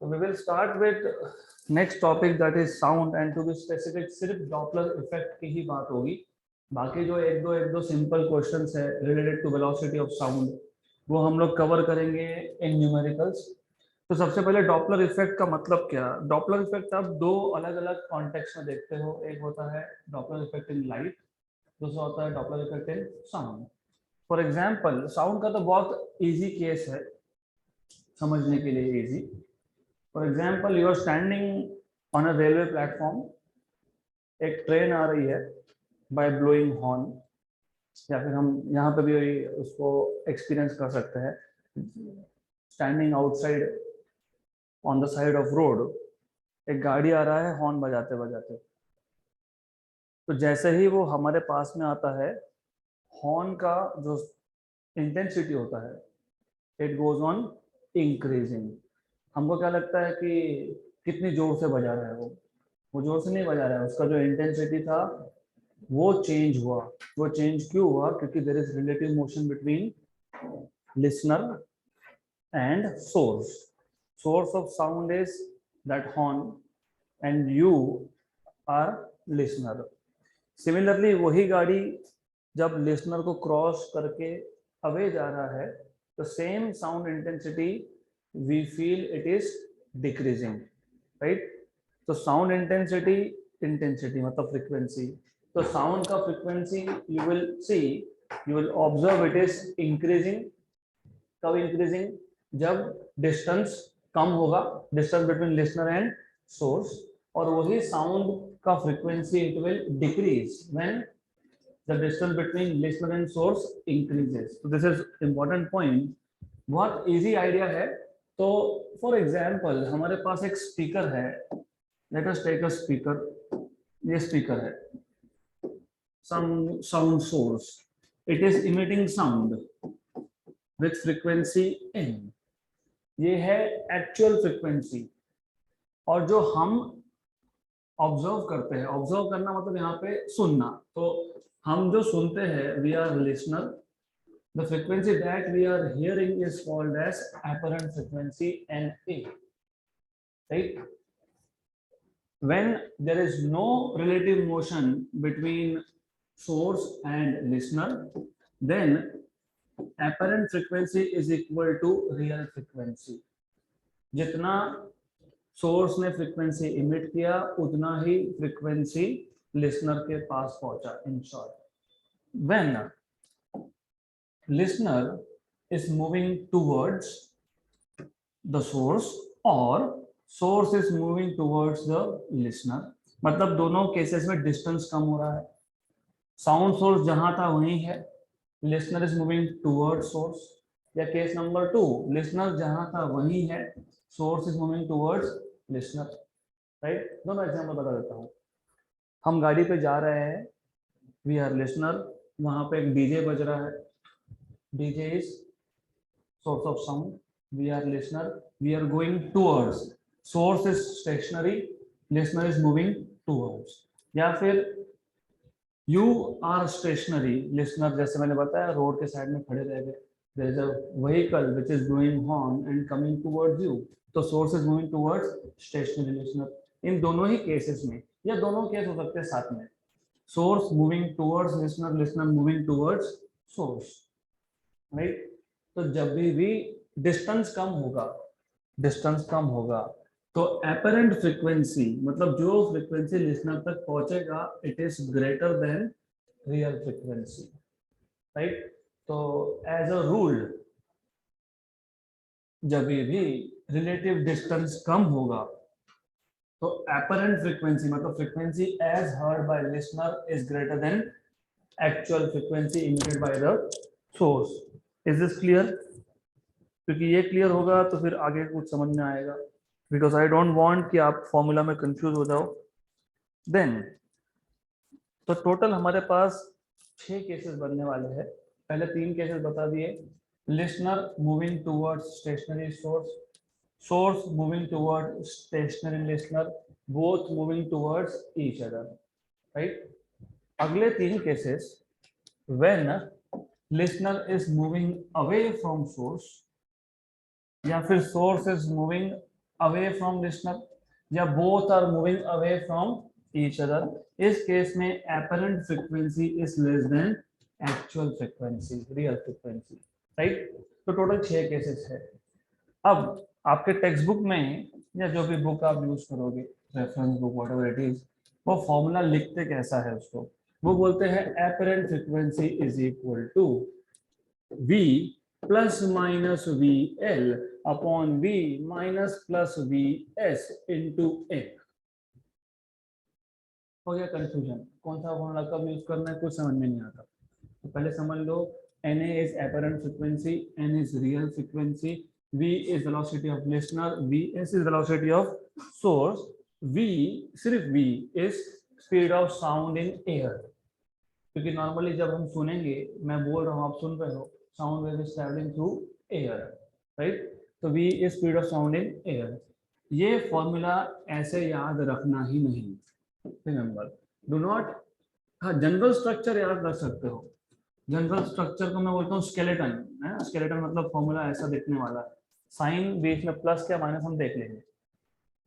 So we will start with next topic, that is sound, and to be specific सिर्फ Doppler effect की ही बात होगी। बाकी जो एक दो सिंपल क्वेश्चंस है related to velocity of sound वो हम लोग कवर करेंगे इन न्यूमेरिकल्स। तो सबसे पहले डॉपलर इफेक्ट का मतलब क्या। डॉपलर इफेक्ट आप दो अलग अलग कॉन्टेक्स्ट में देखते हो, एक होता है डॉपलर इफेक्ट इन लाइट, दूसरा होता है Doppler effect in sound. For example sound का तो बहुत ईजी केस है समझने के लिए, easy. For example you are standing on a railway platform, एक ट्रेन आ रही है बाय ब्लोइंग हॉर्न, या फिर हम यहाँ पे भी उसको एक्सपीरियंस कर सकते हैं standing outside on the side of road, एक गाड़ी आ रहा है हॉर्न बजाते बजाते। तो जैसे ही वो हमारे पास में आता है हॉर्न का जो इंटेंसिटी होता है इट गोज ऑन इंक्रीजिंग। हमको क्या लगता है कि कितनी जोर से बजा रहा है वो जोर से नहीं बजा रहा है, उसका जो इंटेंसिटी था वो चेंज हुआ। वो चेंज क्यों हुआ? क्योंकि there is relative motion between listener and source. Source of sound is that horn and you are listener. Similarly वही गाड़ी जब लिसनर को क्रॉस करके अवे जा रहा है तो same sound intensity we feel it is decreasing, right? तो साउंड इंटेंसिटी मतलब फ्रीक्वेंसी, तो साउंड का frequency you will see, you will observe it is increasing. कब इंक्रीजिंग? जब डिस्टेंस कम होगा, distance between listener and source, और वही साउंड का frequency it will decrease when the distance between listener and source increases. So this is important point, बहुत easy idea है। तो फॉर एग्जाम्पल हमारे पास एक स्पीकर है, let us take a speaker, ये स्पीकर है, some sound source, it is emitting sound with frequency n, ये है एक्चुअल फ्रीक्वेंसी। और जो हम ऑब्जर्व करते हैं, ऑब्जर्व करना मतलब यहाँ पे सुनना, तो हम जो सुनते हैं we are listener, the frequency that we are hearing is called as apparent frequency NA, right? When there is no relative motion between source and listener, then apparent frequency is equal to real frequency. जितना source ने frequency emit किया उतना ही frequency listener के पास पहुंचा। In short, when listener is moving towards the source or source is moving towards the listener, मतलब दोनों cases में distance कम हो रहा है। साउंड सोर्स जहां था वहीं है, listener is moving towards source. या केस नंबर 2, लिसनर जहां था वहीं है, source is moving towards listener, right? दोनों एग्जांपल बता देता हूँ। हम गाड़ी पे जा रहे हैं, वी आर लिसनर, वहां पे एक डीजे बज रहा है, DJ is source of sound, we are listener, we are going towards, source is stationary, listener is moving towards। या फिर you are stationary, listener जैसे मैंने बताया रोड के साइड में खड़े रह गए, there is a vehicle which is blowing horn and coming towards you, तो source is moving towards stationary, listener। इन दोनों ही केसेस में, या दोनों केस हो सकते हैं साथ में, source moving towards listener, listener moving towards source, right? तो जब भी डिस्टेंस कम होगा तो एपरेंट फ्रीक्वेंसी मतलब जो फ्रीक्वेंसी लिसनर तक पहुंचेगा it is greater than real frequency, right? तो एज अ रूल जब भी रिलेटिव डिस्टेंस कम होगा तो एपरेंट फ्रीक्वेंसी मतलब frequency as heard by listener is greater than actual frequency emitted by the source. Is this clear? क्योंकि ये clear होगा तो फिर आगे कुछ समझ में आएगा, बिकॉज आई डोंट वांट कि आप फॉर्मूला में कंफ्यूज हो जाओ। देन तो टोटल हमारे पास 6 केसेस बनने वाले हैं। पहले 3 केसेस बता दिए, listener moving towards stationary source, source moving toward stationary listener, both moving towards each other, right? अगले 3 cases, when listener is moving away from source, या फिर source is moving away from listener या both are moving away from each other, इस case में apparent frequency is less than actual frequency, real frequency, right. तो total 6 cases है। अब आपके text book में या जो भी बुक आप यूज करोगे, reference book whatever it is, वो फॉर्मूला लिखते कैसा है उसको, वो बोलते हैं apparent frequency is equal to V plus minus VL upon V minus plus VS into N। हो गया कंफ्यूजन, कौन सा फॉर्मूला कब यूज करना है कुछ समझ में नहीं आता। तो पहले समझ लो, Na is apparent frequency, N is real frequency, V is velocity of listener, Vs is velocity of source, V सिर्फ V is speed of sound in air। क्योंकि नॉर्मली जब हम सुनेंगे, मैं बोल रहा हूँ आप सुन रहे हो, sound wave is travelling through air, right. तो V is speed of sound in air। ये फॉर्मूला ऐसे याद रखना ही नहीं, रिमेंबर, डू नॉट। हाँ, जनरल स्ट्रक्चर याद रख सकते हो। जनरल स्ट्रक्चर को मैं बोलता हूँ स्केलेटन, है। स्केलेटन मतलब फॉर्मूला ऐसा दिखने वाला है, साइन बीच में प्लस क्या माइनस हम देख लेंगे,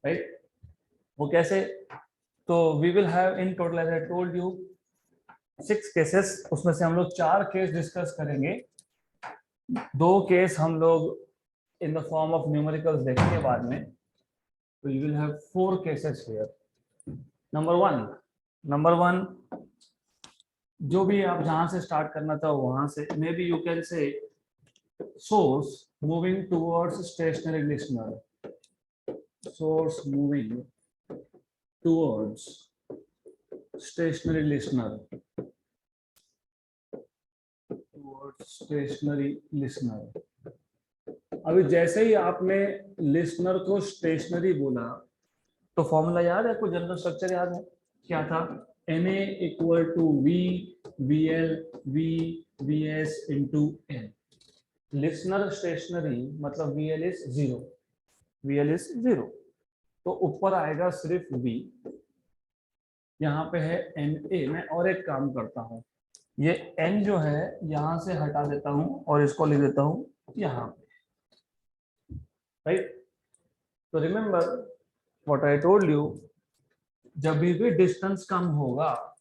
राइट। वो कैसे, तो we will have in total as I told you 6 cases, उसमें से हम लोग 4 केस डिस्कस करेंगे। 2 केस हम लोग in the form of numericals देखेंगे बाद में। तो you will have 4 cases here. Number one, जो भी आप जहां से स्टार्ट करना चाहो वहां से, may be you can say source moving towards stationary listener, source moving towards stationary listener, towards stationary listener। अभी जैसे ही आपने लिसनर को स्टेशनरी बोला, तो फॉर्मूला याद है, कोई जनरल स्ट्रक्चर याद है, क्या था, Na equal to V VL V VS into N। Listener stationary मतलब VL इज 0, VL इज 0, तो ऊपर आएगा सिर्फ V, यहाँ पे है Na। मैं और एक काम करता हूँ, ये N जो है यहाँ से हटा देता हूँ और इसको लिख देता हूँ यहाँ पे, राइट। तो remember what I told you, जब भी डिस्टेंस कम होगा,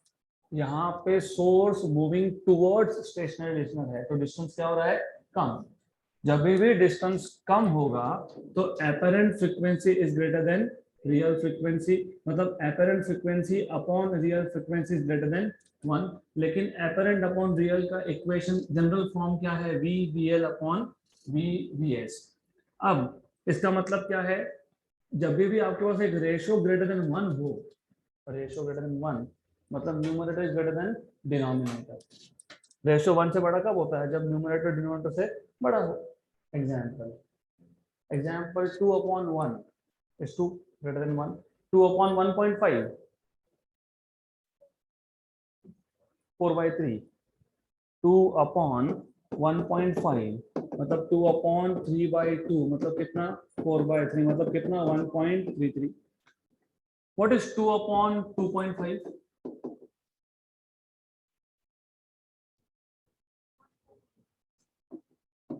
यहाँ पे source moving towards stationary listener है, तो डिस्टेंस क्या हो रहा है, कम। जब भी डिस्टेंस कम होगा तो apparent frequency is greater than real frequency, मतलब apparent frequency upon real frequency is greater than 1। लेकिन एपरेंट अपॉन रियल का इक्वेशन जनरल फॉर्म क्या है, V VL upon V VS। अब इसका मतलब क्या है, जब भी आपके पास एक रेशियो ग्रेटर देन 1 हो, रेशियो ग्रेटर देन 1 मतलब numerator is greater than denominator. Ratio 1 से बड़ा कब होता है, जब न्यूमरेटर डिनोमिनेटर से बड़ा हो। Example 2 upon 1 is 2 greater than 1, 2 upon 1.5 4/3, 2 upon 1.5 मतलब 2 upon 3/2 मतलब कितना, 4/3 मतलब कितना, 1.33। What is 2 upon 2.5?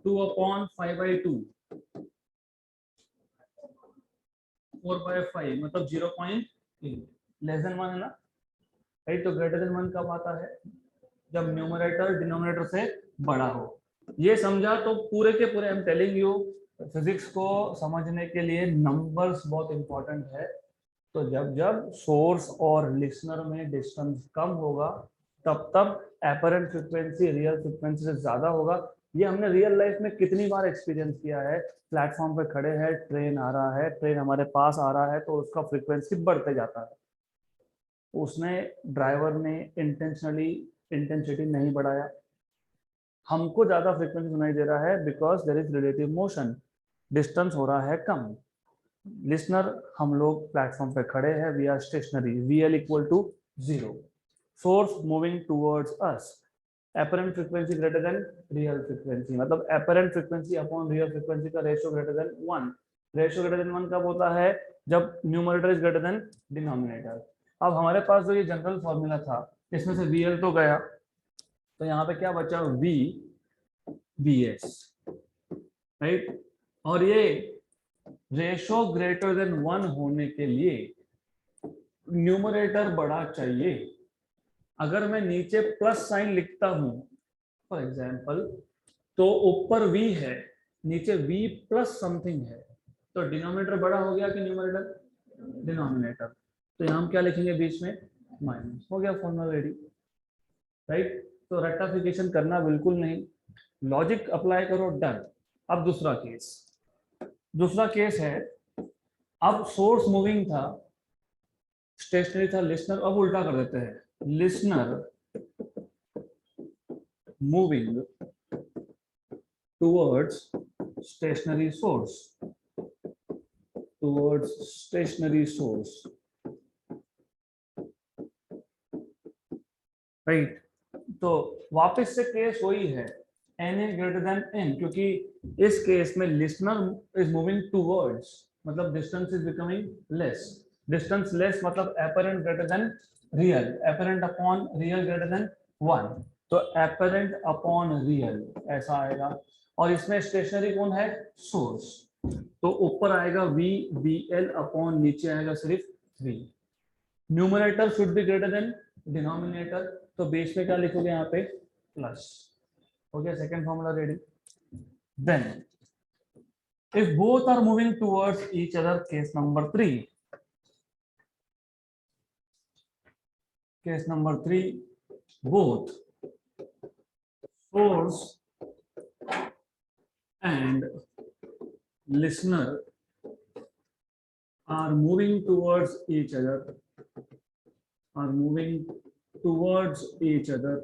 2 upon 5/2 4/5 मतलब 0.8, लेस देन 1 है ना, राइट। तो ग्रेटर देन 1 कब आता है, जब न्यूमरेटर डिनोमिनेटर से बड़ा हो। ये समझा तो पूरे के पूरे, I am telling you, physics को समझने के लिए नंबर्स बहुत इंपॉर्टेंट है। तो जब जब सोर्स और लिसनर में डिस्टेंस कम होगा, तब तब एपरेंट फ्रीक्वेंसी रियल फ्रीक्वेंसी से ज्यादा होगा। ये हमने रियल लाइफ में कितनी बार एक्सपीरियंस किया है, प्लेटफॉर्म पे खड़े हैं, ट्रेन आ रहा है, ट्रेन हमारे पास आ रहा है, तो उसका फ्रीक्वेंसी बढ़ते जाता है, उसने ड्राइवर ने इंटेंशनली इंटेंसिटी नहीं बढ़ाया, हमको ज्यादा फ्रीक्वेंसी सुनाई दे रहा है because there is relative motion, distance हो रहा है कम। लिसनर, हम लोग प्लेटफॉर्म पे खड़े हैं, we are stationary, VL equal to 0, source moving towards us, apparent frequency greater than real frequency मतलब apparent frequency upon real frequency का ratio greater than 1। Ratio greater than 1 कब होता है, जब numerator is greater than denominator. अब हमारे पास जो ये जनरल फॉर्मूला था, इसमें से VL तो गया, तो यहाँ पे क्या बचा, V VS, राइट। और ये रेशो ग्रेटर देन 1 होने के लिए न्यूमरेटर बड़ा चाहिए। अगर मैं नीचे प्लस साइन लिखता हूं फॉर एग्जाम्पल, तो ऊपर v है, नीचे v प्लस समथिंग है, तो डिनोमिनेटर बड़ा हो गया कि न्यूमरेटर? डिनोमिनेटर। तो यहां हम क्या लिखेंगे बीच में? माइनस। हो गया फॉर्मूला रेडी, राइट? तो रेक्टिफिकेशन करना बिल्कुल नहीं, लॉजिक अप्लाई करो, डन। अब दूसरा केस है, अब सोर्स मूविंग था, स्टेशनरी था लिसनर, अब उल्टा कर देते हैं, listener moving towards stationary source, towards stationary source, right? तो वापस से केस वही है, n is greater than n, क्योंकि इस केस में लिसनर इज मूविंग टुवर्ड्स, मतलब distance is becoming less, distance less मतलब apparent greater than real, apparent upon real greater than 1, तो एपरेंट अपॉन रियल ऐसा आएगा। और इसमें स्टेशनरी कौन है? सोर्स, तो ऊपर आएगा v vl अपॉन नीचे आएगा सिर्फ v। Numerator should be greater than denominator, तो बेस में क्या लिखोगे यहाँ पे? प्लस। हो गया second formula ready. Then if both are moving towards each other, case number 3, case number 3, both source and listener are moving towards each other, are moving towards each other,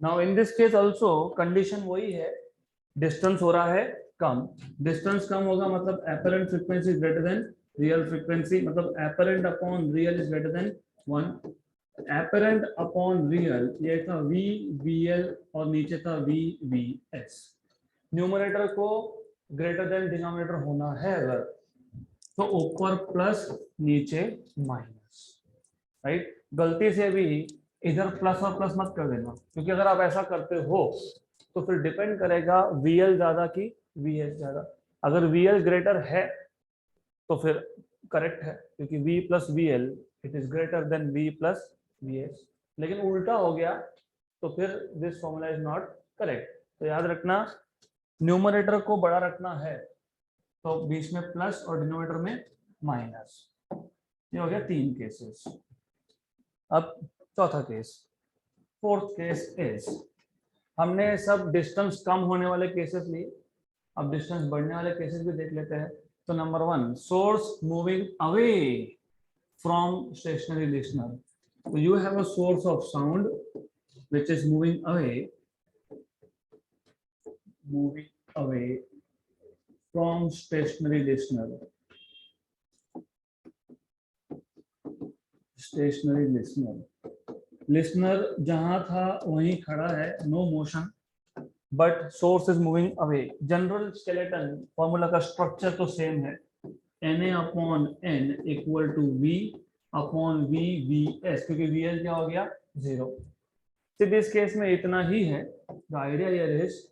now in this case also condition वही है, distance हो रहा है कम, distance कम होगा मतलब apparent frequency is greater than real frequency, मतलब apparent upon real is greater than 1, apparent upon real ये था v vl और नीचे था v vs। न्यूमरेटर को ग्रेटर देन डिनोमिनेटर होना है अगर, तो ऊपर प्लस नीचे माइनस, राइट? गलती से भी इधर प्लस और प्लस मत कर देना, क्योंकि अगर आप ऐसा करते हो तो फिर डिपेंड करेगा VL ज्यादा की VS ज्यादा। अगर VL ग्रेटर है तो फिर करेक्ट है, क्योंकि V plus VL it is greater then V plus VS, लेकिन उल्टा हो गया तो फिर this formula is not correct. तो याद रखना, न्यूमरेटर को बड़ा रखना है तो बीच में प्लस और डिनोमिनेटर में माइनस। ये हो गया 3 केसेस। अब चौथा केस, फोर्थ केस इज, हमने सब डिस्टेंस कम होने वाले केसेस लिए, अब डिस्टेंस बढ़ने वाले केसेस भी देख लेते हैं। तो number 1, source moving away from stationary listener, तो you have a source of sound which is moving away from stationary listener, stationary listener जहां था वहीं खड़ा है, no motion, but source is moving away. General skeleton formula का structure तो same है, Na upon n equal to V upon V Vs, क्योंकि VL क्या हो गया? 0। सिर्फ इस केस में इतना ही है, the idea here is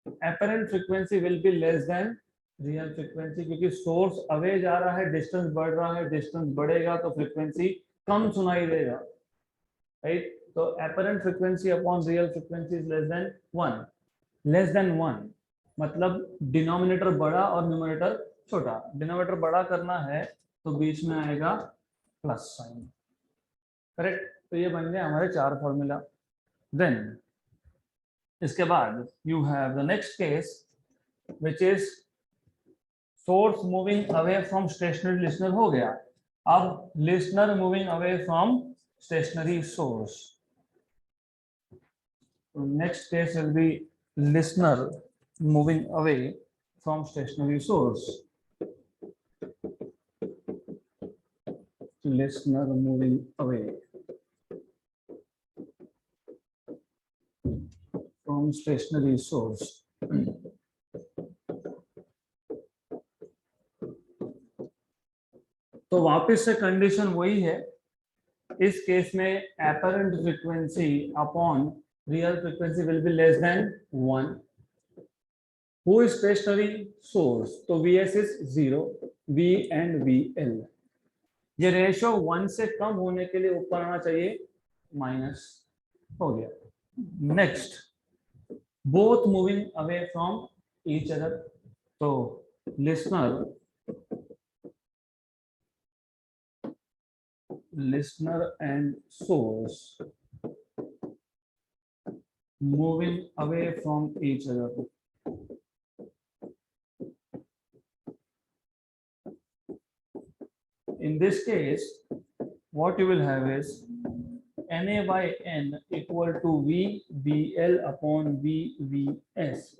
apparent frequency will be less than real frequency, क्योंकि सोर्स अवे जा रहा है, डिस्टेंस बढ़ रहा है, डिस्टेंस बढ़ेगा तो फ्रीक्वेंसी कम सुनाई देगा, राइट? तो apparent frequency upon real frequency is less than 1, less than 1 मतलब डिनोमिनेटर बड़ा और न्यूमरेटर छोटा। डिनोमिनेटर बड़ा करना है तो बीच में आएगा प्लस साइन, करेक्ट? तो ये बन गए हमारे 4 फॉर्मूला। देन इसके बाद you have the next case which is source moving away from stationary listener, हो गया। अब listener moving away from stationary source, next case will be listener moving away from stationary source, listener moving away from stationary source। तो वापस से condition वही है, इस case में apparent frequency upon real frequency will be less than 1. Who is stationary? Source. तो Vs is 0, V and VL. ये ratio 1 से कम होने के लिए ऊपर आना चाहिए, माइनस हो गया. Next, both moving away from each other. तो listener and source moving away from each other. In this case, what you will have is Na by N equal to VBL upon VVS.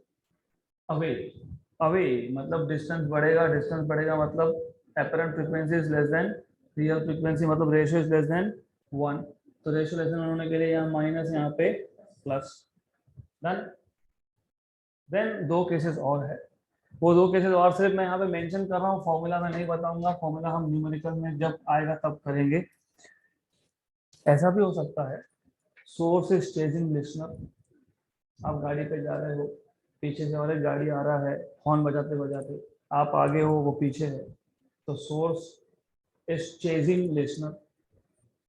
Away, away मतलब distance बढ़ेगा, distance बढ़ेगा मतलब apparent frequency is less than real frequency, मतलब ratio is less then 1. तो ratio less than होने के लिए यहाँ माइनस, यहाँ पे प्लस. डन. देन दो केसेस और है, वो दो केसेस और सिर्फ मैं यहाँ पे मेंशन कर रहा हूँ, फॉर्मूला में नहीं बताऊंगा, फॉर्मूला हम न्यूमेरिकल में जब आएगा तब करेंगे. ऐसा भी हो सकता है, सोर्स इज चेजिंग लिसनर. आप गाड़ी पे जा रहे हो, पीछे से और एक गाड़ी आ रहा है हॉर्न बजाते बजाते, आप आगे हो वो पीछे है, तो सोर्स इज चेजिंग लिसनर.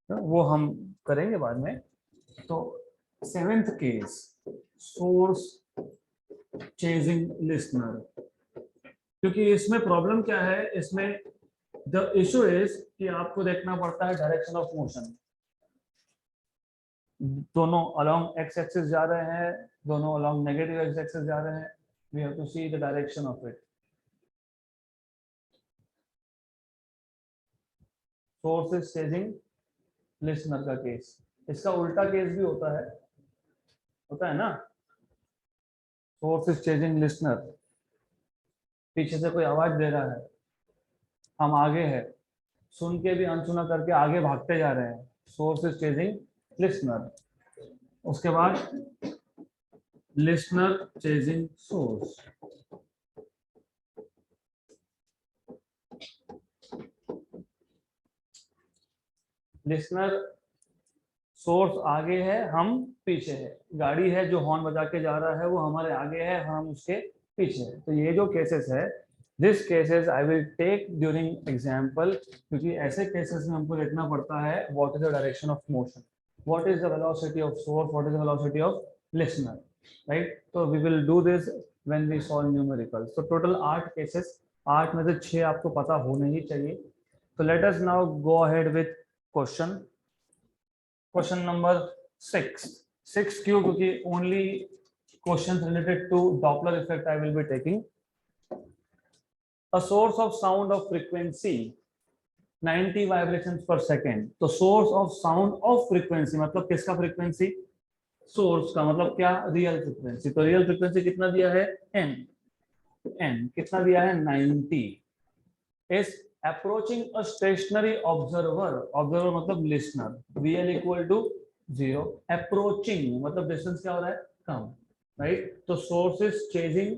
वो हम करेंगे बाद में. तो seventh case, source chasing listener. क्योंकि इसमें प्रॉब्लम क्या है, इसमें द इशू इज कि आपको देखना पड़ता है डायरेक्शन ऑफ मोशन. दोनों अलोंग एक्स एक्सिस जा रहे हैं, दोनों अलोंग नेगेटिव एक्स एक्सिस जा रहे हैं. We have to see the direction of it. Source is chasing listener का केस. इसका उल्टा केस भी होता है ना. सोर्स इज चेजिंग लिसनर, पीछे से कोई आवाज दे रहा है, हम आगे है, सुन के भी अनसुना करके आगे भागते जा रहे हैं. Source is chasing listener. उसके बाद listener chasing source. Listener, source आगे है, हम पीछे है. गाड़ी है जो हॉर्न बजा के जा रहा है वो हमारे आगे है, हम उसके पीछे है. तो ये जो केसेस है, this cases I will take during example, क्योंकि ऐसे केसेस में हमको देखना पड़ता है what is the direction of motion, what is the velocity of source, what is the velocity of listener, right. तो we will do this when we solve numericals. तो टोटल 8 केसेस, 8 में से 6 आपको पता होने ही चाहिए. तो let us now go ahead with question. Question number 6 क्यों? क्योंकि only question related to Doppler effect I will be taking. A source of sound of frequency 90 vibrations per second. तो source of sound of frequency मतलब किसका फ्रीक्वेंसी? Source का. मतलब क्या? Real frequency. तो रियल फ्रीक्वेंसी कितना दिया है? n कितना दिया है? 90. Is approaching a stationary observer, observer मतलब listener, VL equal to 0. approaching मतलब distance क्या हो रहा है? कम, right. तो source is chasing,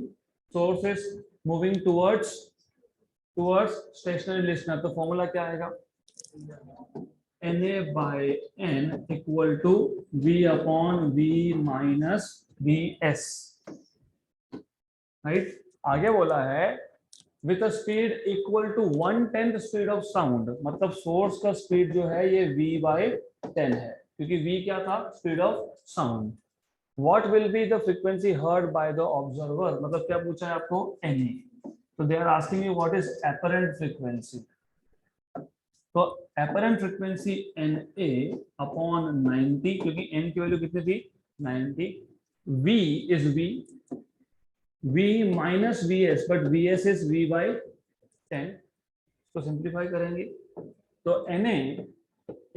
source is moving towards stationary listener. तो फॉर्मूला क्या आएगा? Na by n equal to V upon V minus Vs, right. आगे बोला है with a speed equal to 1/10 speed of sound. मतलब सोर्स का speed जो है ये v by 10 है, क्योंकि v क्या था? Speed of sound. What will be the frequency heard by the observer. मतलब क्या पूछा है आपको? Na. तो they are asking you what is apparent frequency. तो एपरेंट फ्रीक्वेंसी Na अपॉन 90, क्योंकि n की वैल्यू कितनी थी? 90. v is v minus vs, but vs is v by 10. तो सिंप्लीफाई करेंगे तो Na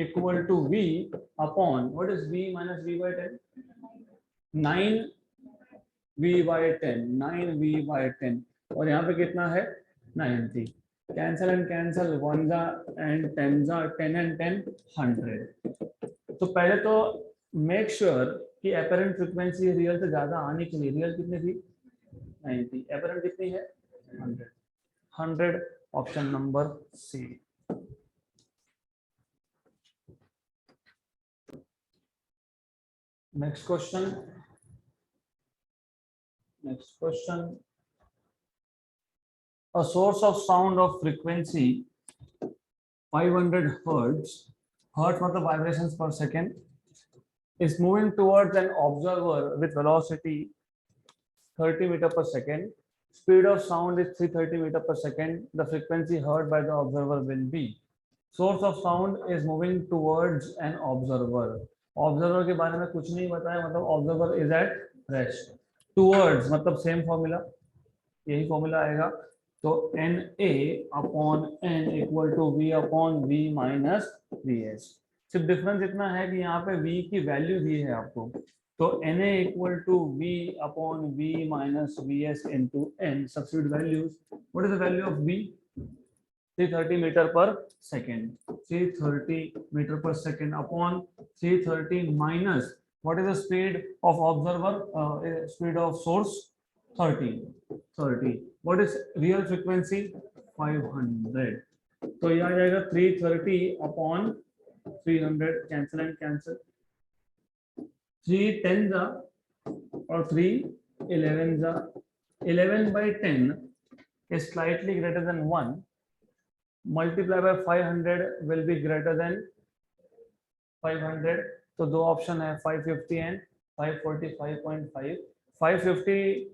equal to v upon what is v minus v by 10? 9v by 10, 9v by 10. और यहाँ पे कितना है? 90. कैंसल एंड कैंसल, 1 जा एंड 10 जा, 10 एंड 10 100. तो पहले तो मेक श्योर कि एपरेंट फ्रीक्वेंसी रियल से ज्यादा आनी चाहिए. रियल कितनी थी? 90. एपरेंट कितनी है? 100. Option number C. Next question, a source of sound of frequency 500 hertz, मतलब vibrations per second, is moving towards an observer with velocity 30 meter per second. Speed of sound is 330 meter per second. The frequency heard by the observer will be. Source of sound is moving towards an observer. Observer के बारे में कुछ नहीं बताया, मतलब observer is at rest. Towards मतलब same formula, यही formula आएगा. तो NA upon N equal to V upon V minus VS. सिर्फ डिफरेंस इतना है कि यहाँ पे V की वैल्यू दी है आपको. तो Na equal to V upon V minus Vs into N. Substitute values. What is the value of V? 330 meter per second. 330 meter per second upon 330 minus. What is the speed of observer? Speed of source 30. What is real frequency? 500. तो ये आ जाएगा 330 upon 300. Cancel and cancel. 3 10s और 3 11s. 11 by 10 is slightly greater than 1. Multiply by 500 will be greater than 500. तो दो option है 550 and 545.5. 550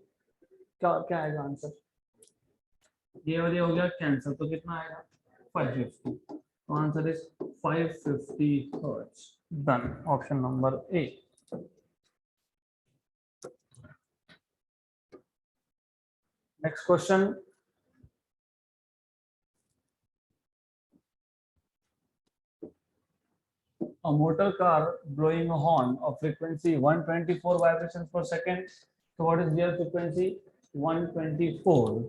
क्या आएगा answer? ये वाली हो गया कैंसिल, तो कितना आएगा 550. तो answer is 550 hertz. Done. Option number A. Next question. A motor car blowing a horn of frequency 124 vibrations per second. So what is their frequency? 124.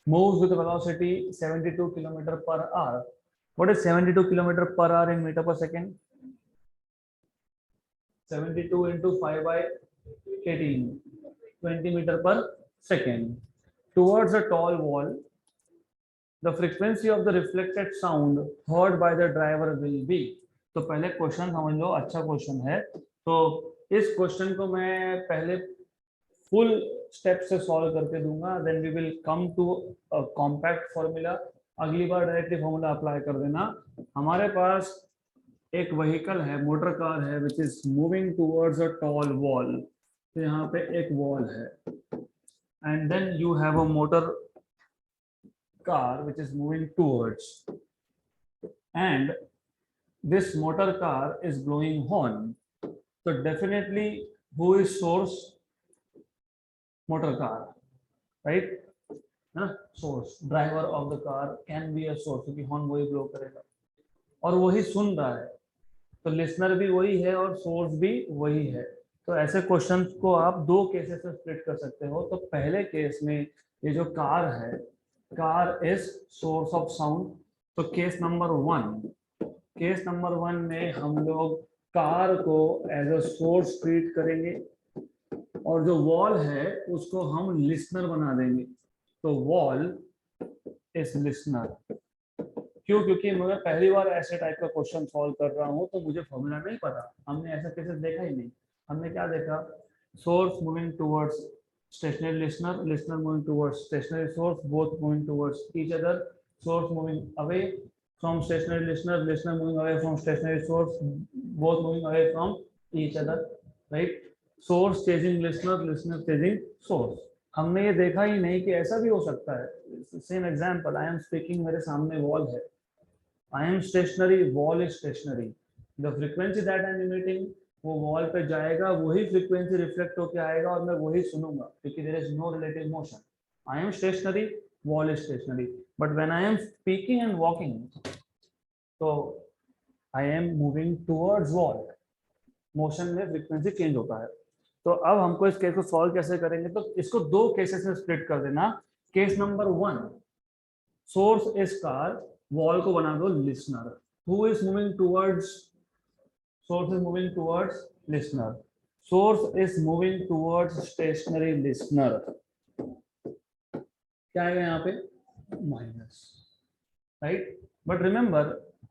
Moves with a velocity 72 km per hour. What is 72 km per hour in meter per second? 72 into 5 by 18. 20 meter per second. Towards a tall wall, the frequency of the reflected sound heard by the driver will be. तो पहले question समझ लो, अच्छा question है. तो इस question को मैं पहले फुल स्टेप से सॉल्व करके दूंगा, then we will come to compact formula. अगली बार डायरेक्टली फॉर्मूला अप्लाई कर देना. हमारे पास एक व्हीकल है, मोटर कार है, which is moving towards a tall wall. तो यहाँ पे एक वॉल है, and then you have a motor car which is moving towards, and this motor car is blowing horn. So definitely who is source? Motor car, right? Source, driver of the car can be a source, क्योंकि horn वही blow करेगा और वही सुन रहा है. तो listener भी वही है और सोर्स भी वही है. तो ऐसे क्वेश्चंस को आप दो केसेस में स्प्लिट कर सकते हो. तो पहले केस में ये जो कार है, car is source of sound. तो केस नंबर वन में हम लोग कार को एज अ सोर्स ट्रीट करेंगे और जो वॉल है उसको हम लिसनर बना देंगे. तो वॉल इज लिसनर. क्यों? क्योंकि मैं पहली बार ऐसे टाइप का क्वेश्चन सॉल्व कर रहा हूँ, तो मुझे फॉर्मूला नहीं पता. हमने ऐसा केसेस देखा ही नहीं. हमने क्या देखा? Source moving towards stationary listener moving towards stationary source, both moving towards each other. Source moving away from stationary listener moving away from stationary source, both moving away from each other, right? Source chasing listener chasing source. हमने ये देखा ही नहीं कि ऐसा भी हो सकता है. Same example, I am speaking, मेरे सामने वॉल है. I am stationary, wall is stationary. The frequency that I am emitting, वो वॉल पे जाएगा, वही फ्रीक्वेंसी रिफ्लेक्ट होके आएगा और मैं वही सुनूंगा, क्योंकि there is no relative motion. I am stationary, wall is stationary. But when I am speaking and walking, तो I am moving towards wall. Motion में फ्रीक्वेंसी चेंज होता है. तो अब हमको इस केस को सॉल्व कैसे करेंगे? तो इसको दो केसेस में स्प्लिट कर देना. Case number one, source is car, wall को बना दो listener. Who is moving towards? Source is moving towards listener. Source is moving towards stationary listener. क्या आएगा यहाँ पे? Minus, right? But remember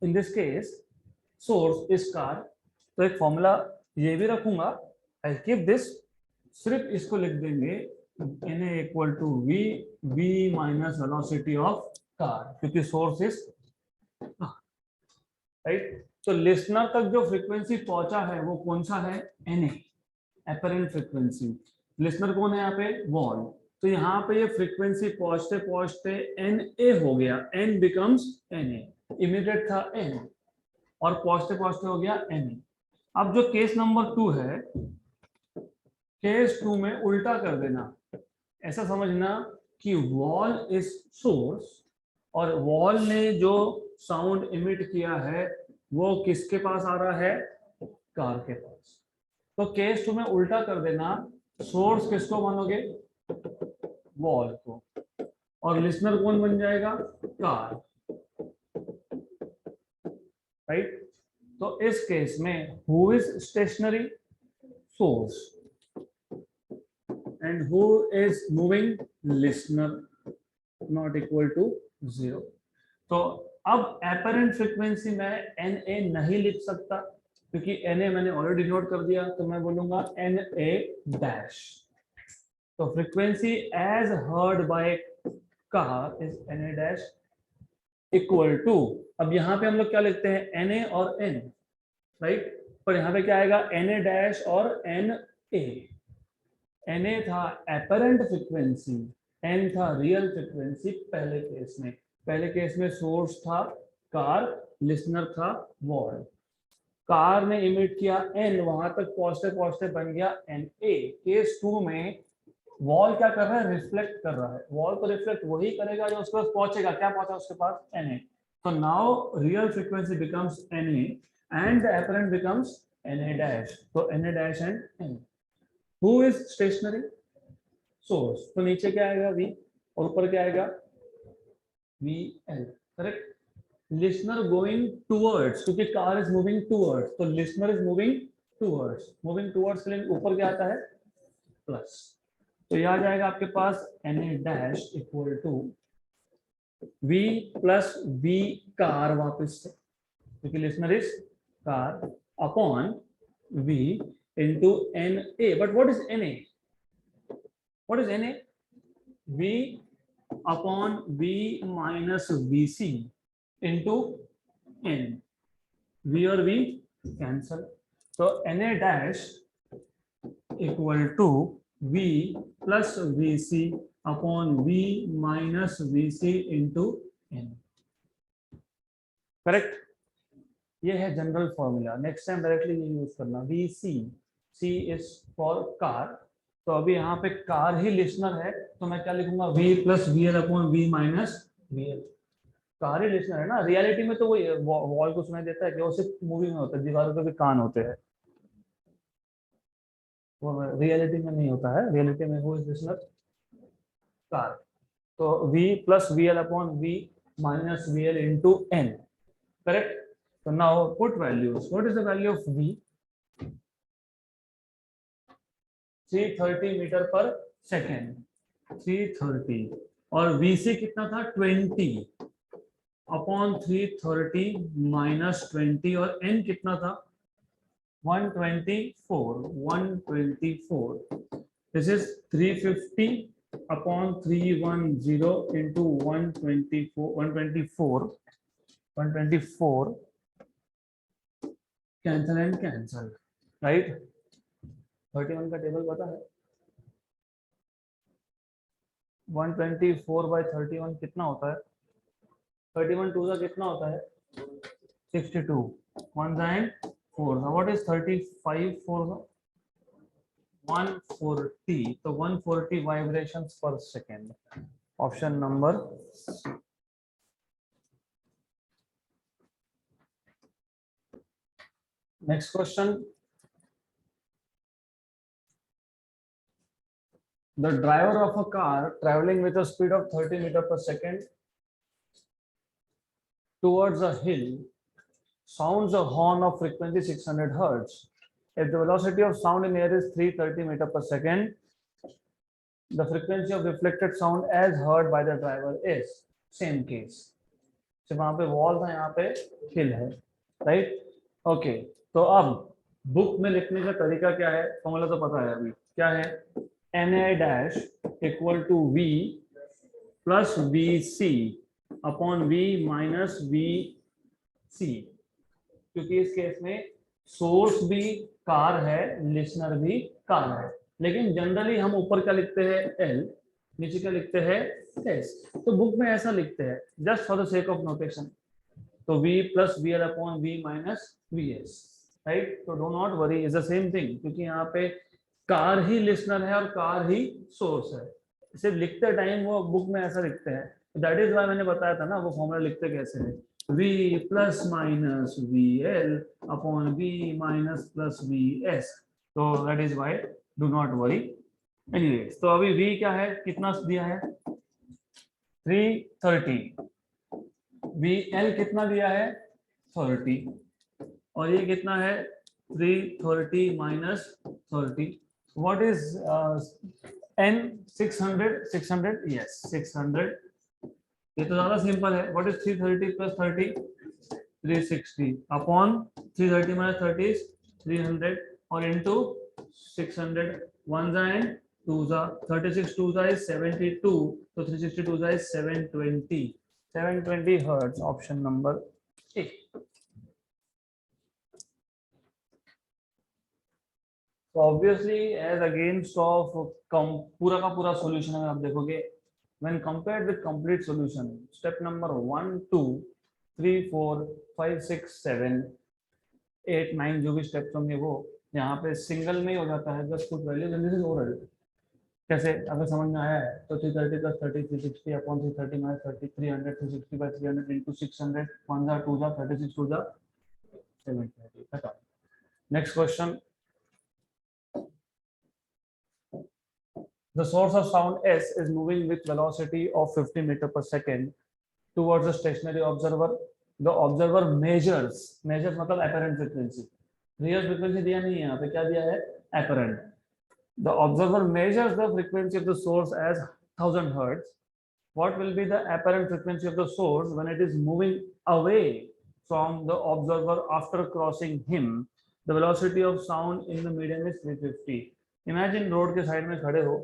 in this case source is car. तो एक formula ये भी रखूंगा आई कीप दिस, सिर्फ इसको लिख देंगे Na equal to v minus velocity of car, क्योंकि सोर्स इज राइट। तो लिसनर तक जो फ्रीक्वेंसी पहुंचा है वो कौन सा है, Na, एपरेंट फ्रीक्वेंसी। लिसनर कौन है यहाँ पे, वॉल। तो यहाँ पे ये फ्रीक्वेंसी पहुंचते पहुंचते Na हो गया, n बिकम्स Na, इमीडिएट था n और पहुंचते पहुंचते हो गया Na। अब जो केस नंबर 2 है, केस 2 में उल्टा कर देना, ऐसा समझना कि वॉल इज सोर्स और वॉल ने जो साउंड इमिट किया है वो किसके पास आ रहा है, कार के पास। तो केस 2 में उल्टा कर देना, सोर्स किसको मानोगे, वॉल को, और लिसनर कौन बन जाएगा, कार, राइट। तो इस केस में who is stationary, source, and who is moving, listener, not equal to 0। तो अब apparent frequency में Na नहीं लिख सकता क्योंकि Na मैंने ऑलरेडी नोट कर दिया, तो मैं बोलूंगा Na dash। तो frequency as heard by car is Na dash equal to, अब यहाँ पे हम लोग क्या लिखते हैं, Na और N, राइट। पर यहाँ पे क्या आएगा, Na dash और Na। Na था एपरेंट फ्रीक्वेंसी, N था रियल फ्रीक्वेंसी पहले केस में। पहले केस में सोर्स था कार, लिसनर था वॉल। कार ने इमिट किया N, वहां तक पहुंचते पहुंचते बन गया Na। केस 2 में वॉल क्या कर रहा है, रिफ्लेक्ट कर रहा है। वॉल को रिफ्लेक्ट वही करेगा जो उसके पास पहुंचेगा, क्या पहुंचा उसके पास, Na। तो now real frequency becomes Na and the apparent becomes Na dash। तो Na dash and N। Who is stationary, source। तो नीचे क्या आएगा, V, और ऊपर क्या आएगा, VL, correct. Listener going towards, क्योंकि कार इज मूविंग टूवर्ड्स, तो listener is moving towards. Moving towards के लिए ऊपर क्या आता है, प्लस। तो यह आ जाएगा आपके पास Na dash equal to V plus V car, वापस से क्योंकि listener is car, upon V into Na। But what is Na? What is Na? V upon V minus Vc into N। V और V cancel, तो Na dash equal to V plus Vc upon V minus Vc into N, correct. ये है general formula, next time directly ये use करना। Vc, C is for car, तो अभी यहाँ पे कार ही लिसनर है, तो मैं क्या लिखूंगा, V plus VL upon V minus VL। Car ही लिसनर है ना, रियलिटी में तो वो वॉल को सुनाई देता है कि वो सिर्फ मूवी में होता है, दीवारों पे भी कान होते हैं, वो रियलिटी में नहीं होता है। रियलिटी में वो इज लिसनर, कार। तो V plus VL upon V minus VL into N, correct. So now put values. What is the value of V? 330 metre per second, 330, और Vc कितना था, 20 अपॉन 330 माइनस 20, और N कितना था, 124, 124। This is 350 upon 310 into 124, 124, 124, cancel and cancel, right. 31 का table पता है, 124 by 31 कितना होता है, 31 टू का कितना होता है, 62, 1 एंड 4, व्हाट इज 35 4, 140, तो 140 vibrations per second, option number. Next question, the driver of a car traveling with a speed of 30 meter per second towards a hill sounds a horn of frequency 600 hertz। If the velocity of sound in air is 330 meter per second, the frequency of reflected sound as heard by the driver is, same case। वहां पे wall था, यहाँ पे हिल है, right. Okay, तो अब book में लिखने का तरीका क्या है, फॉर्मूला तो पता है अभी, क्या है, Na dash equal to V plus VC upon V minus VC, क्योंकि इस केस में सोर्स भी कार है, लिसनर भी कार है, लेकिन जनरली हम ऊपर क्या लिखते हैं L, नीचे क्या लिखते हैं S, तो बुक में ऐसा लिखते हैं just for the sake of notation, तो V plus VL upon V minus VS, right. तो do not worry, is the same thing, क्योंकि यहाँ पे कार ही लिसनर है और कार ही सोर्स है, सिर्फ लिखते टाइम वो बुक में ऐसा लिखते हैं, दैट इज वाई मैंने बताया था ना वो फॉर्मूला लिखते कैसे है, V plus minus VL upon V minus plus VS, तो that is why, do not worry. Anyways, तो अभी V क्या है, कितना दिया है 330, VL कितना दिया है 30, और ये कितना है 330 minus 30, what is n 600 yes 600, ये तो ज्यादा सिंपल है, what is 330 plus 30 360 upon 330 minus 30 is 300 और इनटू 600, 1 जा एंड 2 जा, 36 2 जा is 72, तो 362 जा is 720 hertz, option number A. तो ऑब्वियसली एज अगेंस्ट ऑफ पूरा का पूरा सॉल्यूशन अगर आप देखोगे, when compared with complete solution, step number 1 2 3 4 5 6 7 8 9 जो भी स्टेप्स होंगे वो यहाँ पे सिंगल में ही हो जाता है, just put values and this is oral. कैसे, अगर समझ में आया है तो 330 plus 30 360 upon 330 minus 30 300 360 by 300 into 600, 1 जा 2 जा 36 2 जा 720, खत्म। Next question, the source of sound S is moving with velocity of 50 meter per second towards a stationary observer. The observer measures मतलब apparent frequency, real frequency दिया नहीं है यहाँ पे, क्या दिया है apparent। The observer measures the frequency of the source as 1000 hertz. What will be the apparent frequency of the source when it is moving away from the observer after crossing him? The velocity of sound in the medium is 350. Imagine road के side में खड़े हो,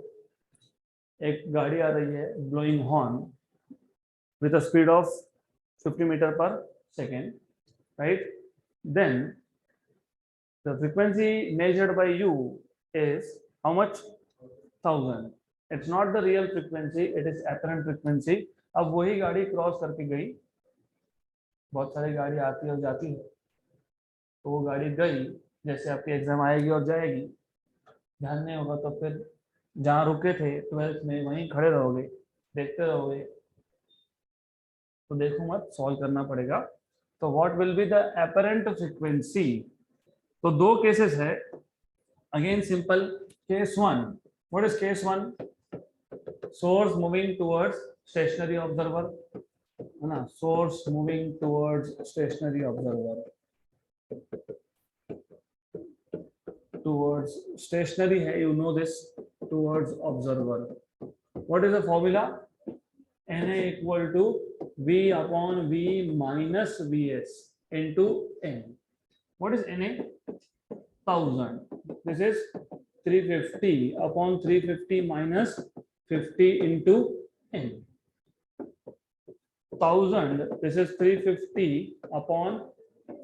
एक गाड़ी आ रही है blowing horn with a speed of 50 metre per second, right, then the frequency measured by you is how much 1000, it's not the real frequency, it is apparent frequency. अब वही गाड़ी क्रॉस करके गई, बहुत सारी गाड़ी आती है और जाती है, तो वो गाड़ी गई, जैसे आपकी एग्जाम आएगी और जाएगी, ध्यान नहीं होगा तो फिर जहाँ रुके थे 12th में वहीं खड़े रहोगे, देखते रहोगे, तो देखो मत, सॉल्व करना पड़ेगा। तो what will be the apparent frequency, तो दो केसेस है, again simple, case 1, what is case 1, source moving towards stationary observer, है ना, source moving towards stationary observer, towards stationary है, you know this, towards observer, what is the formula, Na equal to V upon V minus Vs into N, what is Na, 1000, this is 350 upon 350 minus 50 into N, 1000, this is 350 upon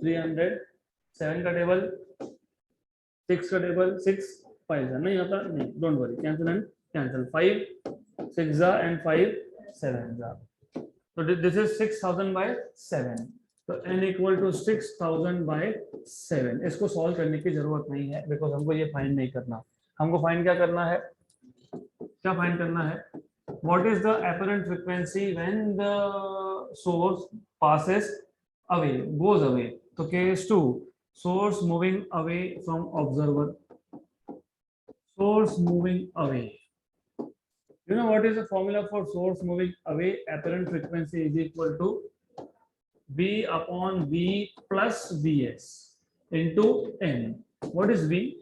300, 7 का table, 6 का table, 6 5 नहीं आता, नहीं, don't worry, cancel and cancel, 5 6 जा and 5 7 जा, तो this is 6000 bye 7, तो n equal to 6000 bye 7। इसको सॉल्व करने की जरूरत नहीं है, बिकॉज हमको ये फाइंड नहीं करना, हमको फाइंड क्या करना है, क्या फाइंड करना है, what is the apparent frequency when the source passes away, goes away, तो case 2, source moving away from observer, source moving away, you know what is the formula for source moving away, apparent frequency is equal to V upon V plus Vs into N, what is V,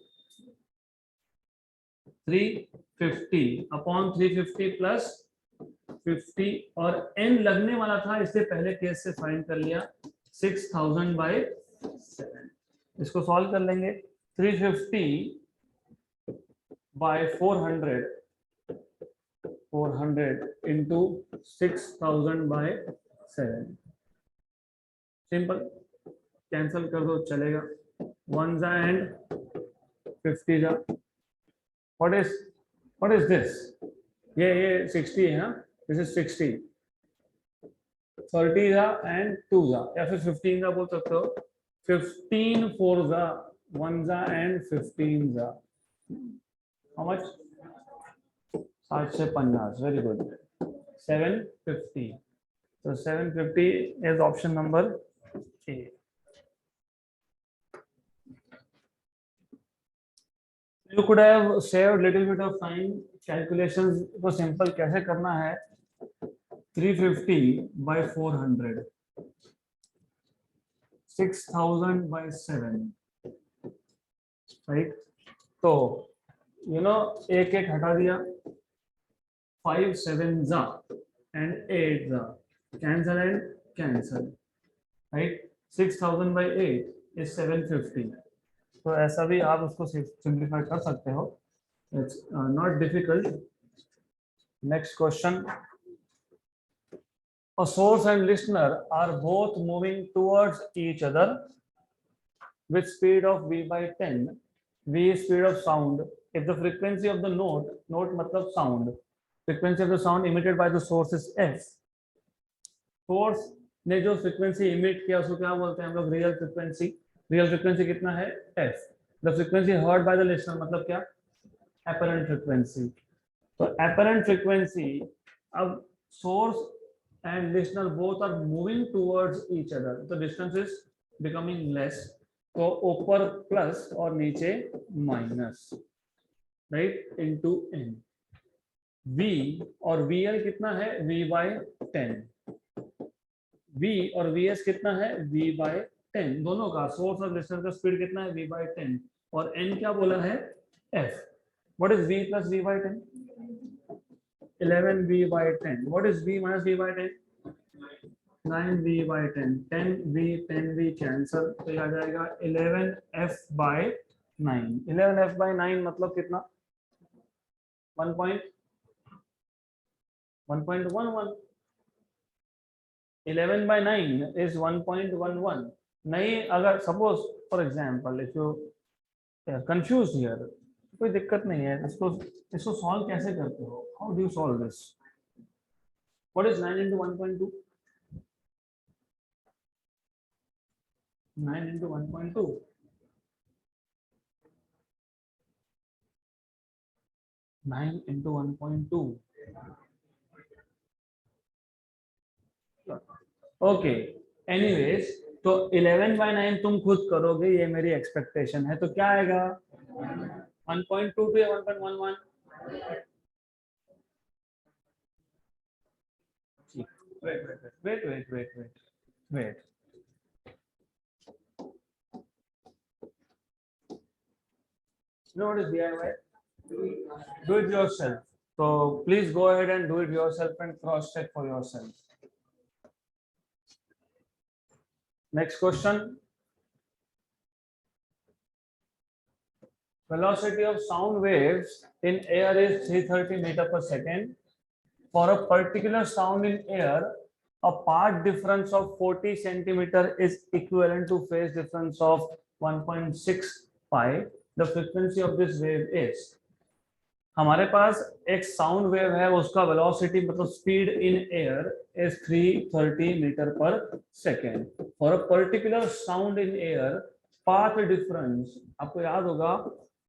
350 upon 350 plus 50, और N लगने वाला था, इससे पहले case से find कर लिया, 6000 by 7, इसको सॉल्व कर लेंगे, 350 by 400 into 6000 by 7. Simple, cancel कर दो चलेगा. 1 जा and 50 जा. What is this? ये 60 है ना. This is 60. 30 जा and 2 जा, या फिर 15 जा बोल सकते हो. 15 4 जा, 1 जा and 15 जा. How much? 750. Very good. 750. So 750 is option number A. You could have saved little bit of time. Calculations को simple कैसे करना है? 350 by 400, 6000 by 7, right? तो एक एक हटा दिया. 5 7 जा and 8 जा, cancel and cancel, right? 6000 by 8 is 750. तो ऐसा भी आप उसको सिंप्लीफाई कर सकते हो. It's not difficult. Next question. A source and listener are both moving towards each other with speed of v by 10. V is speed of sound. If the frequency of the note मतलब sound, frequency of the sound emitted by the source is f. Source ने जो frequency emit किया उसको क्या बोलते हैं हम लोग? real frequency. Real frequency कितना है? f. The frequency heard by the listener मतलब क्या? Apparent frequency. तो apparent frequency, अब source and listener both are moving towards each other. The distance is becoming less. तो ऊपर प्लस और नीचे minus, right? Into n. v और vl कितना है? v by 10. v और vs कितना है? v by 10. दोनों का सोर्स और लिसनर का स्पीड कितना है? v by 10. और n क्या बोला है? f. What is v plus v by 10? 11v by 10. What is v minus v by 10? 9v by 10. 10v 10v cancel, तो ये आ जाएगा 11f by 9. 11f by 9 मतलब कितना? 1.11. 11 by 9 is 1.11. नहीं, अगर suppose for example if you confuse here, कोई दिक्कत नहीं है. इसको सॉल्व कैसे करते हो? How do you solve this? What is 9 into 1.2? 9 into 1.2. 9 into 1.2. Okay, anyways, तो 11 by 9 तुम खुद करोगे, ये मेरी एक्सपेक्टेशन है. तो क्या आएगा? 1.22 या 1.11? wait. You know what is DIY? Do it yourself. So please go ahead and do it yourself and cross check for yourself. Next question. Velocity of sound waves in air is 330 meter per second. For a particular sound in air, a path difference of 40 centimeter is equivalent to phase difference of 1.6 pi. The frequency of this wave is. हमारे पास एक sound wave है, उसका velocity मतलब speed in air is 330 metre per second. For a particular sound in air, path difference, आपको याद होगा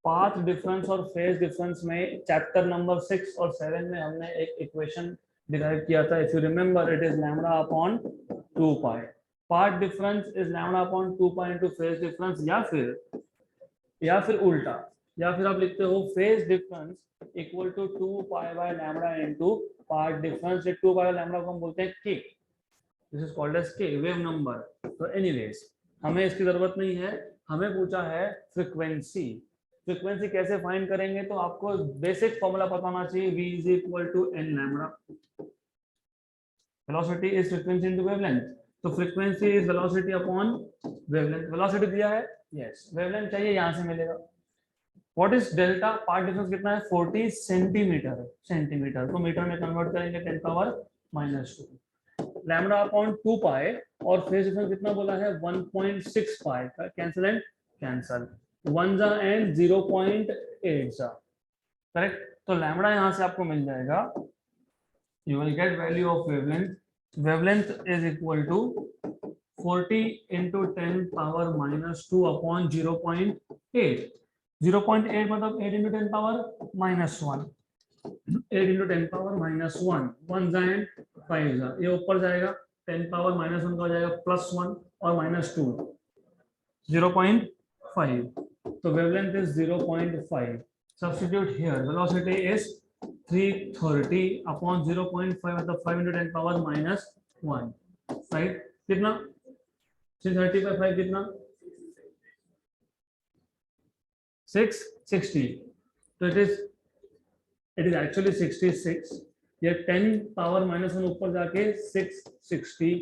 path difference और phase difference में चैप्टर नंबर 6 और 7 में हमने एक इक्वेशन डिराइव किया था. If you remember, it is lambda upon 2 pi. Path difference is lambda upon 2 pi into phase difference, या फिर उल्टा, या फिर आप लिखते हो phase difference equal to 2 pi by lambda into path difference. 2 pi lambda को हम बोलते हैं k. This is called as k, wave number. तो एनीवेज, हमें इसकी जरूरत नहीं है. हमें पूछा है फ्रीक्वेंसी. फ्रीक्वेंसी कैसे फाइंड करेंगे? तो आपको बेसिक फॉर्मूला पता होना चाहिए. v is equal to n lambda. Velocity is frequency into wavelength. तो frequency is velocity upon wavelength. Velocity दिया है, यस, वेवलेंथ चाहिए, यहां से मिलेगा। What is delta? Path difference कितना है? 40 सेंटीमीटर है, सेंटीमीटर तो मीटर में कन्वर्ट करेंगे 10 पावर -2 लैम्डा अपॉन 2 पाई, और फेज डिफरेंस कितना बोला है? 1.6 पाई का कैंसिल एंड कैंसिल, 1 जा एंड 0.8 जा, करेक्ट। तो लैम्डा यहां से आपको मिल जाएगा, you will get value of wavelength. Wavelength is equal to 40 into 10 power -2 upon 0.8. 0.8 मतलब 8 into 10 power -1, 8 into 10 power -1, 1 and 5 जा, ये ऊपर जाएगा, 10 power -1 का हो जाएगा +1 और -2, 0.5, तो wavelength is 0.5. Substitute here, velocity is 330 upon 0.5 मतलब 5 into 10 power -1, राइट? कितना? 330 by 5 कितना? 660, तो it is actually 66, ये 10 power -1 ऊपर जाके 660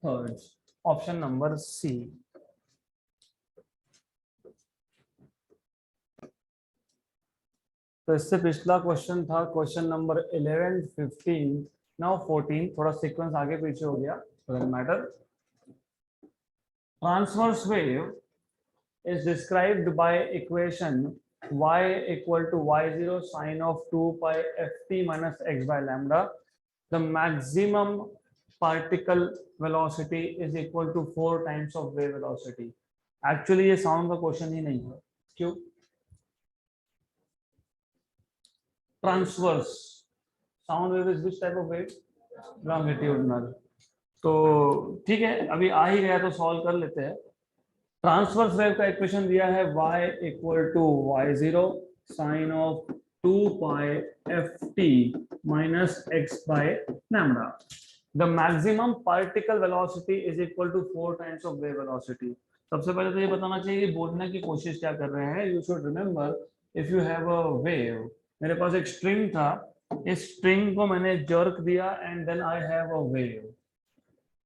हर्ट्ज। ऑप्शन नंबर सी। तो इससे पिछला क्वेश्चन था क्वेश्चन नंबर 11, 15, नाउ 14, थोड़ा सीक्वेंस आगे पीछे हो गया, doesn't matter. Transverse wave is described by equation y equal to y0 sine of 2 pi ft minus x by lambda. The maximum particle velocity is equal to 4 times of wave velocity. Actually ये sound का question ही नहीं है, क्यों? Transverse sound wave is which type of wave? Longitudinal. तो ठीक है, अभी आ ही गया तो सॉल्व कर लेते हैं। ट्रांसवर्स वेव का इक्वेशन दिया है y equal to y0 sine of 2 pi ft minus x by lambda. The maximum particle velocity is equal to 4 times of wave velocity. सबसे पहले तो ये बताना चाहिए कि बोलने की कोशिश क्या कर रहे हैं। You should remember, if you have a wave, मेरे पास एक स्ट्रिंग था, इस स्ट्रिंग को मैंने जर्क दिया and then I have a wave,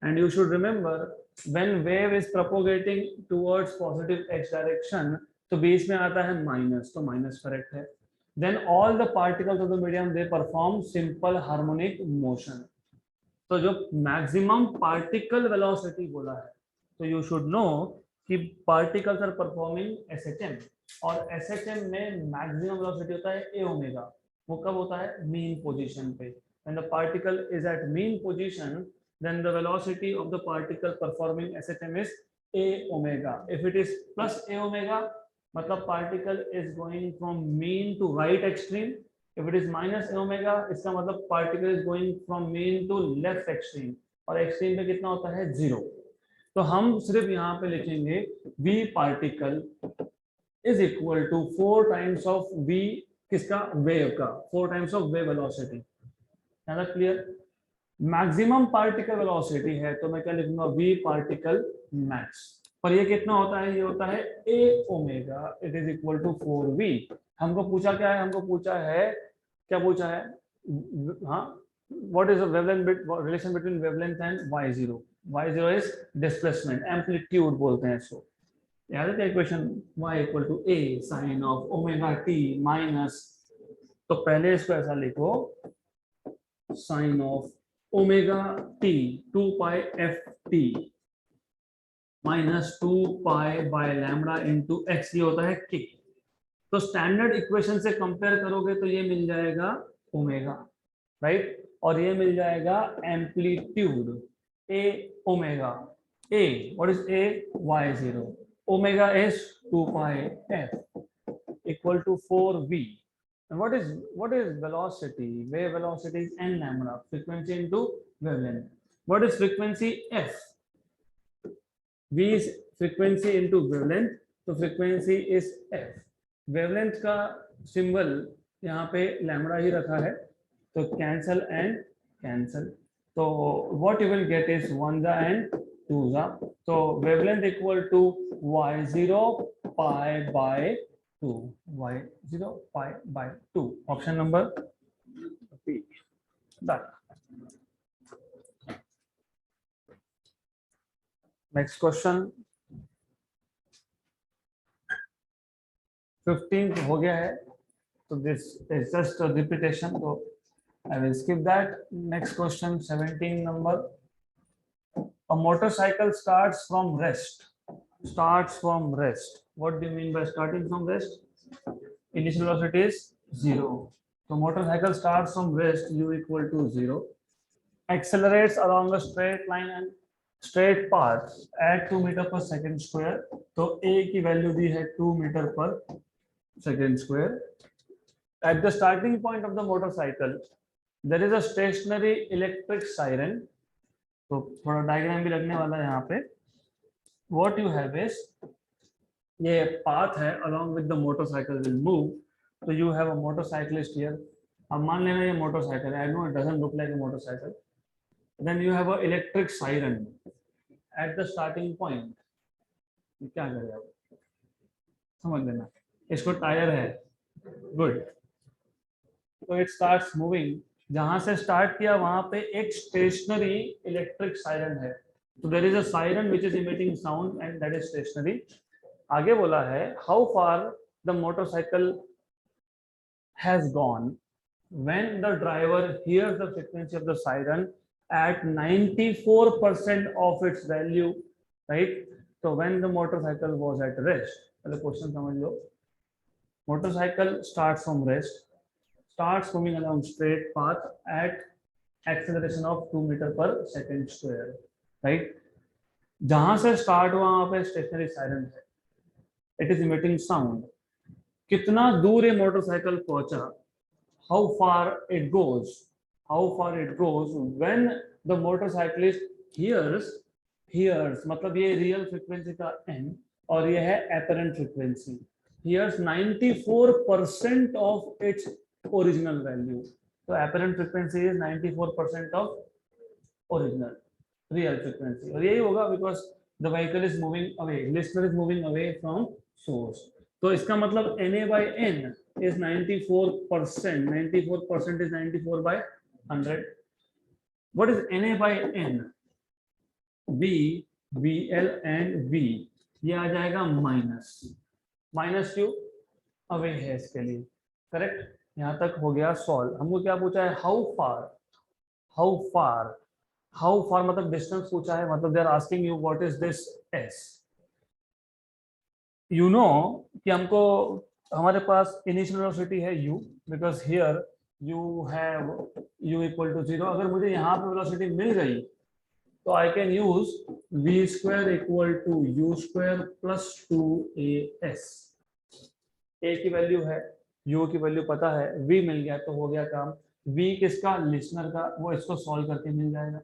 and you should remember when wave is propagating towards positive x direction, तो बीच में आता है माइनस, तो माइनस करेक्ट है। then all the particles of the medium they perform simple harmonic motion। तो जो maximum particle velocity बोला है, तो यू शुड नो कि पार्टिकल्स आर परफॉर्मिंग एसएचएम, और एसएचएम में मैक्सिमम वेलोसिटी होता है ए ओमेगा। वो कब होता है? मीन पोजीशन पे। when the particle is at mean position, then the velocity of the particle performing SHM is a omega. If it is plus a omega, मतलब particle is going from mean to right extreme. If it is minus a omega, इसका मतलब particle is going from mean to left extreme, और extreme पे कितना होता है? 0। तो हम सिर्फ यहाँ पे लिखेंगे v particle is equal to 4 times of v, किसका? wave का, 4 times of wave velocity। है ना क्लियर? मैक्सिमम पार्टिकल वेलोसिटी है तो मैं क्या लिखूंगा? v particle max. पर ये कितना होता है? ये होता है a omega, it is equal to 4v। हमको पूछा क्या है? हमको पूछा है, क्या पूछा है? हाँ, what is the wavelength, relation between wavelength and y0? y0 is displacement, amplitude बोलते हैं इसको। याद है equation? y equal to a sine of omega t minus, तो पहले इसको ऐसा लिखो, sine of omega T 2 pi F T minus 2 pi by lambda into X, ये होता है के। तो स्टैंडर्ड इक्वेशन से कंपेयर करोगे तो ये मिल जाएगा ओमेगा, राइट, और ये मिल जाएगा amplitude A omega. A what is A? y0, omega is 2 pi F equal to 4v। And what is velocity? Wave velocity is n lambda, frequency into wavelength. What is frequency? F. V is frequency into wavelength, so frequency is f। wavelength का symbol यहाँ पे lambda ही रखा है, तो cancel and cancel, तो what you will get is 1 and 2, तो wavelength equal to y0 pi by 2, y0 pi by 2, option number B। Done। Next question 15 हो गया है, तो दिस इज जस्ट रिपीटेशन, तो I will skip that. Next question 17 number. A motorcycle starts from rest. Starts from rest. What do you mean by starting from rest? Initial velocity is 0. So motorcycle starts from rest, u equal to 0. Accelerates along a straight line and straight path at 2 meter per second square. तो a की value दी है 2 meter per second square. At the starting point of the motorcycle, there is a stationary electric siren. तो थोड़ा diagram भी लगने वाला है यहाँ पे. What you have is, ये पाथ है along with the motorcycle will move. So you have a motorcyclist here. अब मान लेना ये motorcycle है. I know it doesn't look like a motorcycle. Then you have a electric siren at the starting point. क्या करें आप? समझ लेना. इसको टायर है. Good. So it starts moving. जहां से स्टार्ट किया वहां पे एक स्टेशनरी इलेक्ट्रिक सायरन है. तो there is a siren which is emitting sound and that is stationary. आगे बोला है how far the motorcycle has gone when the driver hears the frequency of the siren at 94% of its value, right? So when the motorcycle was at rest, the question समझ लो. Motorcycle starts from rest, starts moving along straight path at acceleration of 2 meter per second square, right? जहां से start हुआ वहां पे stationary siren है. It is emitting sound. कितना दूर ये मोटरसाइकिल पहुंचा, how far it goes, how far it goes when the motorcyclist hears मतलब ये रियल फ्रीक्वेंसी का n और ये है apparent frequency. Hears 94% of its original value. तो apparent frequency is 94% of original real frequency. और यही होगा because the vehicle is moving away, listener is moving away from source. तो इसका मतलब Na by n is 94%. 94% is 94 by 100. What is Na by n? V, VL and V. ये आ जाएगा minus Q away है इसके लिए. करेक्ट. यहाँ तक हो गया सॉल्व. हमको क्या पूछा है, हाउ फार मतलब डिस्टेंस पूछा है. मतलब they are asking you what is this S. You know कि हमको हमारे पास इनिशियल वेलोसिटी है u, because here you have u equal to 0. अगर मुझे यहाँ पे वेलोसिटी मिल गई तो I can use v square equal to u square plus 2as. a की वैल्यू है, u की वैल्यू पता है, v मिल गया तो हो गया काम. v किसका, लिसनर का, वो इसको सॉल्व करके मिल जाएगा.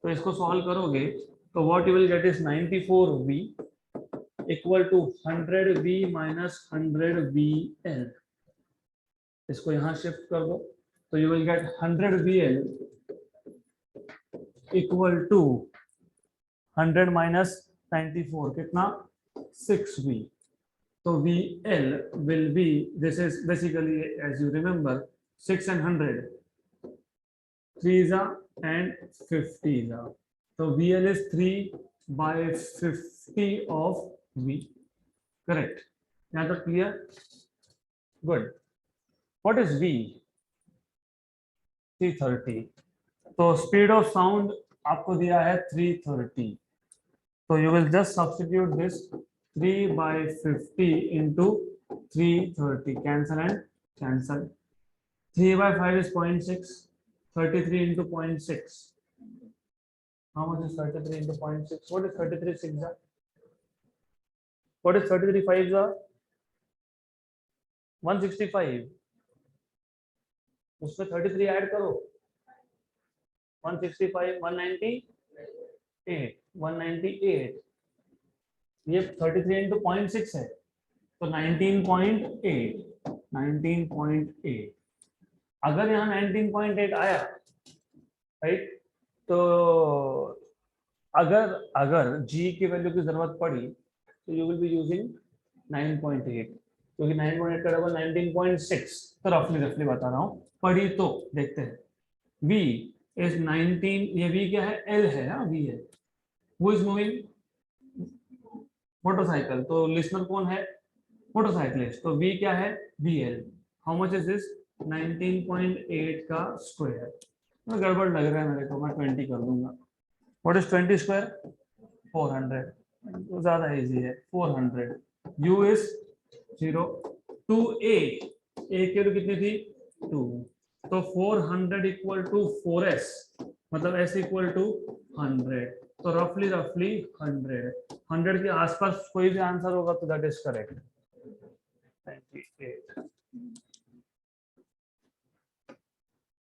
तो इसको सॉल्व करोगे तो what you will get is 94v equal to 100v minus 100vl. इसको यहां शिफ्ट कर दो तो you will get 100vl equal to 100 minus 94 कितना, 6v. तो vl will be, this is basically as you remember 6 and 100, 3s and 50s. So vl is 3 by 50 of v. Correct. यहाँ तक clear? Good. What is v? 330. तो speed of sound आपको दिया है 330. तो you will just substitute this 3 by 50 into 330. Cancel and cancel. 3 by 5 is 0.6. 33 into 0.6. How much is 33 into 0.6? What is 33 6? What is 33 5? 165. उसमें 33 add करो. 165, 198, 198. ये 33 into 0.6 है तो 19.8. 19.8. अगर यहाँ 19.8 आया, राइट, तो अगर g की वैल्यू की जरूरत पड़ी तो यू विल बी यूजिंग 9.8, क्योंकि 9.8 का डबल 19.6. तो रफली बता रहा हूँ. पढ़ी तो देखते हैं. v is 19. ये v क्या है, l है ना, v है. हु इज मूविंग, मोटरसाइकिल, तो लिसनर कौन है? मोटरसाइकिलिस्ट। तो v क्या है? vl। How much is this? 19.8 का स्क्वायर। गड़बड़ लग रहा है मेरे को, मैं 20 कर दूंगा। What is 20 square? 400। तो ज्यादा इजी है, 400। u is 0 to a, a की वैल्यू कितनी थी? 2। तो 400 इक्वल टू 4s, मतलब s इक्वल टू 100। तो रफली 100 के आसपास कोई भी आंसर होगा तो दैट इज करेक्ट।